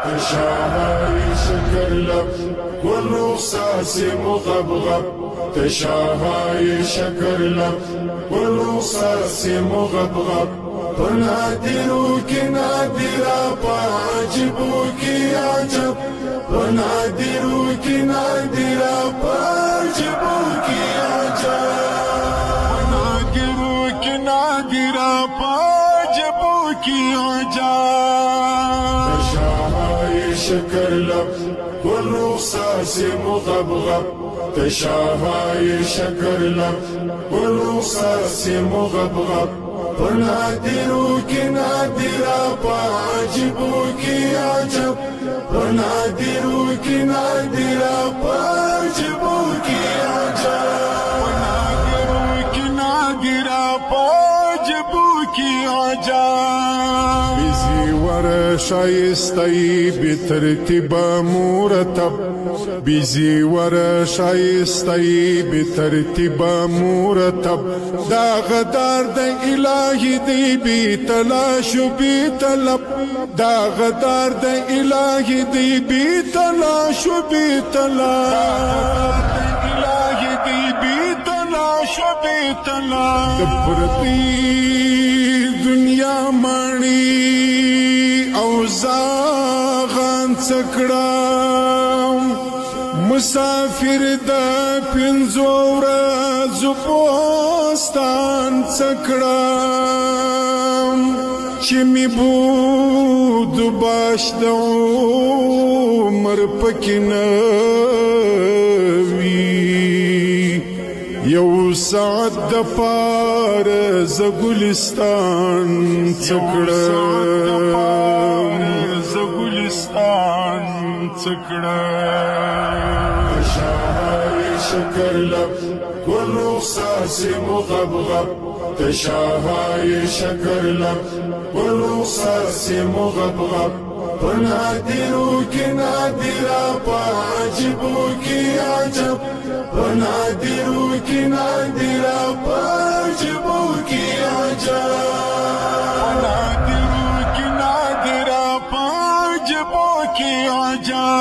تشاهي شكر لب والرصاص مغبغب تشاهي شكر لب والرصاص مغبغب بنادروك نادرا باجبوك عجب بنادروك نادرا باجبوك عجب بنادروك نادرا باجبوك عجب تشاهي شكر لب والرصاص مغبغب تشاهي شكر لب والرصاص مغبغب بنادروك نادرا باجبوك عجب بنادروك نادرا باجبوك عجب بنادروك نادرا باجبوك عجب بزي ورا شايستي بترتيب مرتب بزي ورا شايستي بترتيب مرتب دا غدار دا الهي دي بتلاش بطلب دا غدار دا الهي دي بتلاش بطلب الهي دي بتلاش بطلب دبرتي دنیا مانی او زاغان څکړم مسافر دا پنځو ورځو پوستان څکړم چې می بود باش د عمر پکې نه وي یو ساعت د پار ز ګلستان څکړم ز ګلستان څکړم تشاهي شكر لب والرصاص مغبغب تشاهي شكر لب والرصاص مغبغب بنادروك نادرا باجبوك عجب بنادروك نادرا باجبوك عجب بنادروك نادرا باجبوك عجب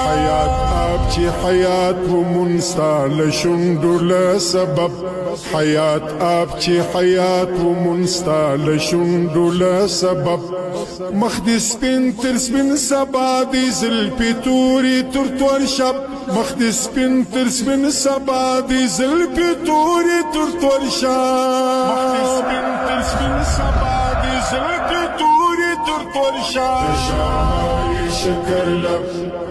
حياة آبچی حیات و منستال شندل سبب حیات آبچی حیات و منستال شندل سبب مخدس بن ترسبن سبا دی زلپی توری ترتور شب مخدس بن ترسبن سبا دی زلپی توری ترتور شب مخدس بن ترسبن سبا دی زلپی توری ترتور شب تشاهي شكر لب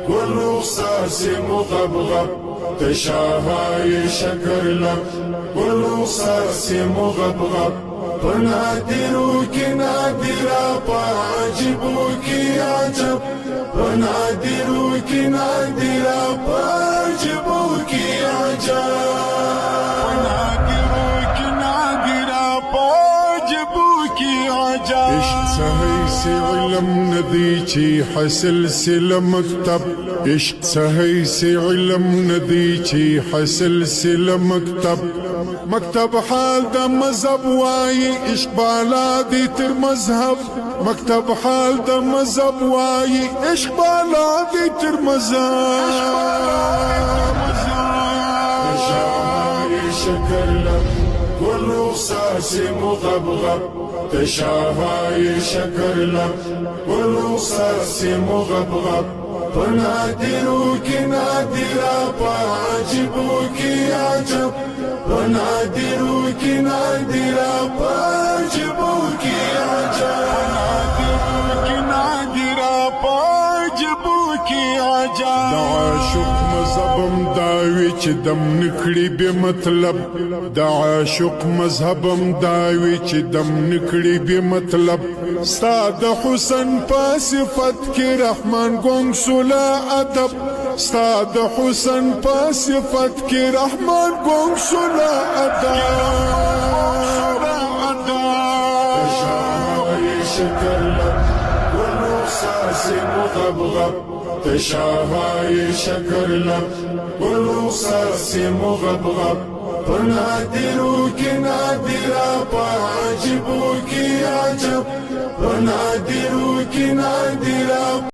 والرصاص مغبغب تشاهي شكر لب والرصاص مغبغب بنادروك نادرا باجبوك عجب بنادروك نادرا باجبوك عجب بنادروك نادرا باجبوك عجب عشق صحيح سي علم ندي چي حاصل سل مكتب عشق صحيح سي علم ندي چي حاصل سل مكتب مکتب حال دا مذہب وائی عشق بالا دی تر مذہب مکتب حال دا مذہب وائی عشق بالا دی تر مذہب تشاهي شكر لب والرصاص مغبغب تشاهي شكر لب والرصاص مغبغب بنادروك نادرا باجبوك عجب بنادروك نادرا باجبوك عجب بنادروك نادرا باجبوك عجب دا عاشق مذهبم داوی چې دم نکړي به مطلب دا عاشق مذهبم داوی چې دم نکړي به مطلب ستا د حسن په صفت کې رحمان ګونګ سولا ادب ستا د حسن په صفت کې رحمان ګونګ سولا ادب تشاهي شكر لب والرصاص مغبغب تشاهي شكر لب والرصاص مغبغب بنادروك نادرا باجبوك عجب بنادروك نادرا